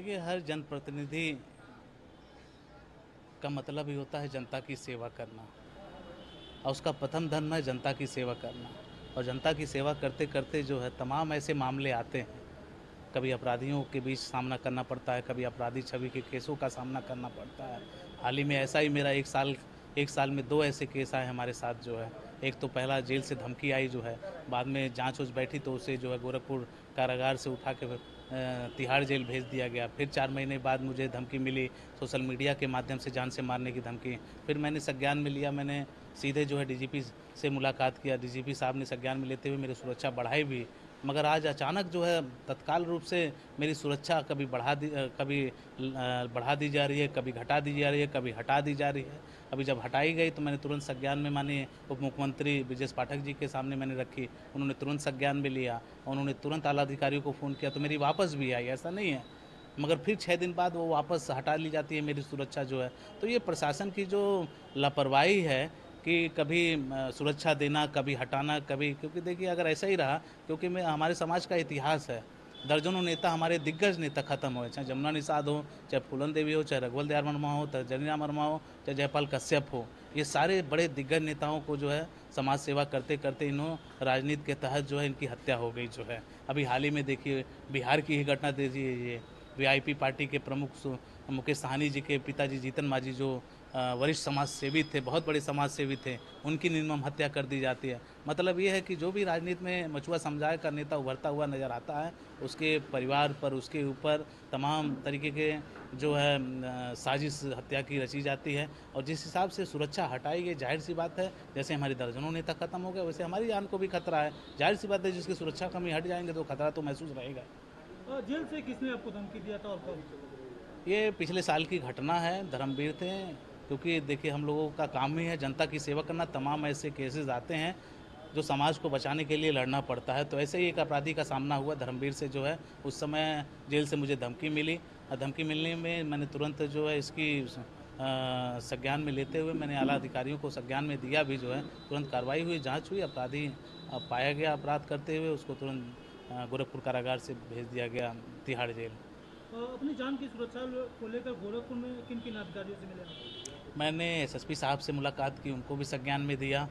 देखिए, हर जनप्रतिनिधि का मतलब ही होता है जनता की सेवा करना, और उसका प्रथम धर्म है जनता की सेवा करना। और जनता की सेवा करते करते जो है तमाम ऐसे मामले आते हैं, कभी अपराधियों के बीच सामना करना पड़ता है, कभी अपराधी छवि के केसों का सामना करना पड़ता है। हाल ही में ऐसा ही मेरा एक साल में 2 ऐसे केस आए हमारे साथ जो है। एक तो पहला जेल से धमकी आई जो है, बाद में जाँच उच बैठी तो उसे जो है गोरखपुर कारागार से उठा के तिहाड़ जेल भेज दिया गया। फिर 4 महीने बाद मुझे धमकी मिली सोशल मीडिया के माध्यम से, जान से मारने की धमकी। फिर मैंने संज्ञान में लिया, मैंने सीधे जो है डीजीपी से मुलाकात किया। डीजीपी साहब ने संज्ञान में लेते हुए मेरी सुरक्षा बढ़ाई भी। मगर आज अचानक जो है तत्काल रूप से मेरी सुरक्षा कभी बढ़ा दी जा रही है, कभी घटा दी जा रही है, कभी हटा दी जा रही है। अभी जब हटाई गई तो मैंने तुरंत संज्ञान में माननीय उप मुख्यमंत्री ब्रजेश पाठक जी के सामने मैंने रखी। उन्होंने तुरंत संज्ञान में लिया, उन्होंने तुरंत आला अधिकारियों को फ़ोन किया तो मेरी वापस भी आई, ऐसा नहीं है। मगर फिर 6 दिन बाद वो वापस हटा ली जाती है मेरी सुरक्षा जो है। तो ये प्रशासन की जो लापरवाही है कि कभी सुरक्षा देना, कभी हटाना, कभी, क्योंकि देखिए अगर ऐसा ही रहा, क्योंकि मैं हमारे समाज का इतिहास है, दर्जनों नेता, हमारे दिग्गज नेता खत्म हुए, चाहे जमुना निषाद हो, चाहे फूलन देवी हो, चाहे रघुवल दयाल वर्मा हो, चाहे जनीराम वर्मा हो, चाहे जयपाल कश्यप हो। ये सारे बड़े दिग्गज नेताओं को जो है समाज सेवा करते करते इन्हों राजनीति के तहत जो है इनकी हत्या हो गई जो है। अभी हाल ही में देखिए बिहार की ही घटना दीजिए, ये वीआईपी पार्टी के प्रमुख मुकेश साहनी जी के पिताजी जीतन मांझी जो वरिष्ठ समाज सेवी थे, बहुत बड़े समाज सेवी थे, उनकी निर्मम हत्या कर दी जाती है। मतलब ये है कि जो भी राजनीति में मछुआ समुदाय का नेता उभरता हुआ नज़र आता है, उसके परिवार पर, उसके ऊपर तमाम तरीके के जो है साजिश हत्या की रची जाती है। और जिस हिसाब से सुरक्षा हटाई गई, जाहिर सी बात है जैसे हमारी दर्जनों नेता खत्म हो गए, वैसे हमारी जान को भी खतरा है। जाहिर सी बात है जिसकी सुरक्षा कमी हट जाएंगे तो खतरा तो महसूस रहेगा। जेल से किसने आपको धमकी दिया था और कब? ये पिछले साल की घटना है, धर्मवीर थे। क्योंकि देखिए हम लोगों का काम ही है जनता की सेवा करना, तमाम ऐसे केसेस आते हैं जो समाज को बचाने के लिए लड़ना पड़ता है। तो ऐसे ही एक अपराधी का सामना हुआ धर्मवीर से जो है, उस समय जेल से मुझे धमकी मिली, और धमकी मिलने में मैंने तुरंत जो है इसकी संज्ञान में लेते हुए मैंने आला अधिकारियों को संज्ञान में दिया भी जो है। तुरंत कार्रवाई हुई, जाँच हुई, अपराधी पाया गया अपराध करते हुए, उसको तुरंत गोरखपुर कारागार से भेज दिया गया तिहाड़ जेल। अपनी जान की सुरक्षा को लेकर गोरखपुर में किन किन अधिकारियों से मिले आप? मैंने एसएसपी साहब से मुलाकात की, उनको भी संज्ञान में दिया।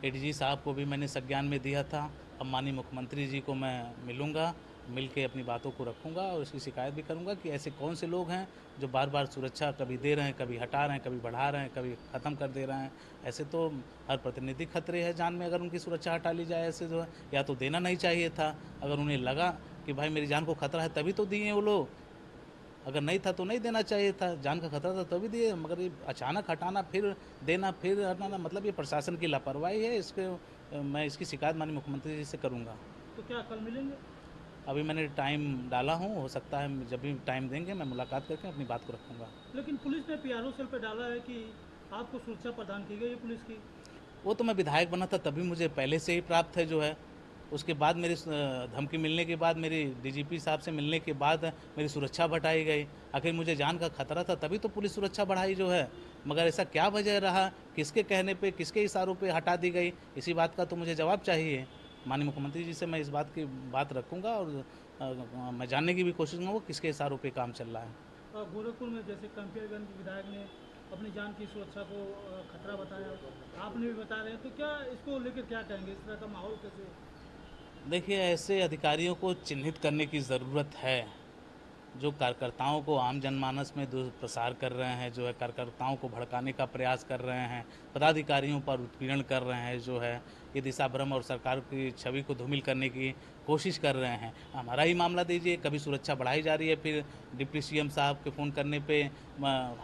एडीजी साहब को भी मैंने संज्ञान में दिया था। अब माननीय मुख्यमंत्री जी को मैं मिलूँगा, मिल के अपनी बातों को रखूँगा और उसकी शिकायत भी करूँगा कि ऐसे कौन से लोग हैं जो बार बार सुरक्षा कभी दे रहे हैं, कभी हटा रहे हैं, कभी बढ़ा रहे हैं, कभी ख़त्म कर दे रहे हैं। ऐसे तो हर प्रतिनिधि खतरे है जान में, अगर उनकी सुरक्षा हटा ली जाए ऐसे जो है, या तो देना नहीं चाहिए था। अगर उन्हें लगा कि भाई मेरी जान को खतरा है तभी तो दिए वो लोग, अगर नहीं था तो नहीं देना चाहिए था, जान का खतरा था तभी दिए। मगर ये अचानक हटाना, फिर देना, फिर हटाना, मतलब ये प्रशासन की लापरवाही है। इसके मैं इसकी शिकायत माननीय मुख्यमंत्री जी से करूँगा। तो क्या कल मिलेंगे? अभी मैंने टाइम डाला हूँ, हो सकता है जब भी टाइम देंगे मैं मुलाकात करके अपनी बात को रखूँगा। लेकिन पुलिस ने पीआरओ सेल पर डाला है कि आपको सुरक्षा प्रदान की गई है पुलिस की। वो तो मैं विधायक बना था तभी मुझे पहले से ही प्राप्त है जो है। उसके बाद मेरी धमकी मिलने के बाद, मेरी डीजीपी साहब से मिलने के बाद मेरी सुरक्षा बढ़ाई गई। आखिर मुझे जान का खतरा था तभी तो पुलिस सुरक्षा बढ़ाई जो है। मगर ऐसा क्या वजह रहा, किसके कहने पे, किसके इशारों पे हटा दी गई, इसी बात का तो मुझे जवाब चाहिए। माननीय मुख्यमंत्री जी से मैं इस बात रखूँगा और मैं जानने की भी कोशिश करूँगा किसके इशारों पे काम चल रहा है। गोरखपुर में जैसे कंपियरगंज विधायक ने अपनी जान की सुरक्षा को खतरा बताया, आपने भी बता रहे हैं, तो क्या इसको लेकर क्या कहेंगे? इस तरह का माहौल कैसे? देखिए, ऐसे अधिकारियों को चिन्हित करने की ज़रूरत है जो कार्यकर्ताओं को आम जनमानस में दुष्प्रचार कर रहे हैं, जो है कार्यकर्ताओं को भड़काने का प्रयास कर रहे हैं, पदाधिकारियों पर उत्पीड़न कर रहे हैं, जो है ये दिशा भ्रम और सरकार की छवि को धूमिल करने की कोशिश कर रहे हैं। हमारा ही मामला दीजिए, कभी सुरक्षा बढ़ाई जा रही है, फिर डिप्टी सीएम साहब के फ़ोन करने पे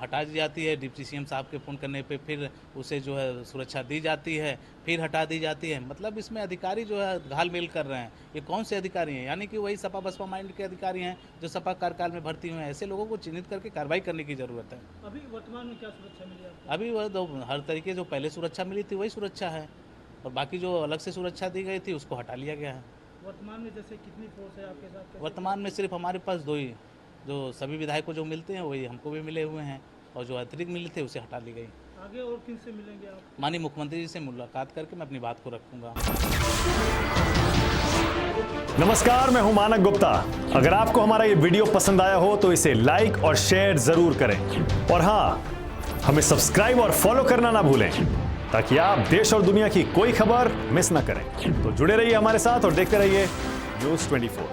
हटा दी जाती है, डिप्टी सीएम साहब के फ़ोन करने पे फिर उसे जो है सुरक्षा दी जाती है, फिर हटा दी जाती है। मतलब इसमें अधिकारी जो है घाल-मेल कर रहे हैं। ये कौन से अधिकारी हैं? यानी कि वही सपा बसपा माइंड के अधिकारी हैं जो सपा कार्यकाल में भर्ती हुए हैं। ऐसे लोगों को चिन्हित करके कार्रवाई करने की ज़रूरत है। अभी वर्तमान में क्या सुरक्षा मिली आपको? अभी वह हर तरीके जो पहले सुरक्षा मिली थी वही सुरक्षा है, और बाकी जो अलग से सुरक्षा दी गई थी उसको हटा लिया गया है। वर्तमान में जैसे कितनी फोर्स है आपके साथ, कैसे क्या? वर्तमान में सिर्फ हमारे पास 2 ही, जो सभी विधायक को जो मिलते हैं वही हमको भी मिले हुए हैं, और जो अतिरिक्त मिले थे उसे हटा ली गई। आगे और किन से मिलेंगे आप? माननीय मुख्यमंत्री जी से मुलाकात करके मैं अपनी बात को रखूंगा। नमस्कार, मैं हूं मानक गुप्ता। अगर आपको हमारा ये वीडियो पसंद आया हो तो इसे लाइक और शेयर जरूर करें और हाँ, हमें सब्सक्राइब और फॉलो करना ना भूलें ताकि आप देश और दुनिया की कोई खबर मिस ना करें। तो जुड़े रहिए हमारे साथ और देखते रहिए News 24।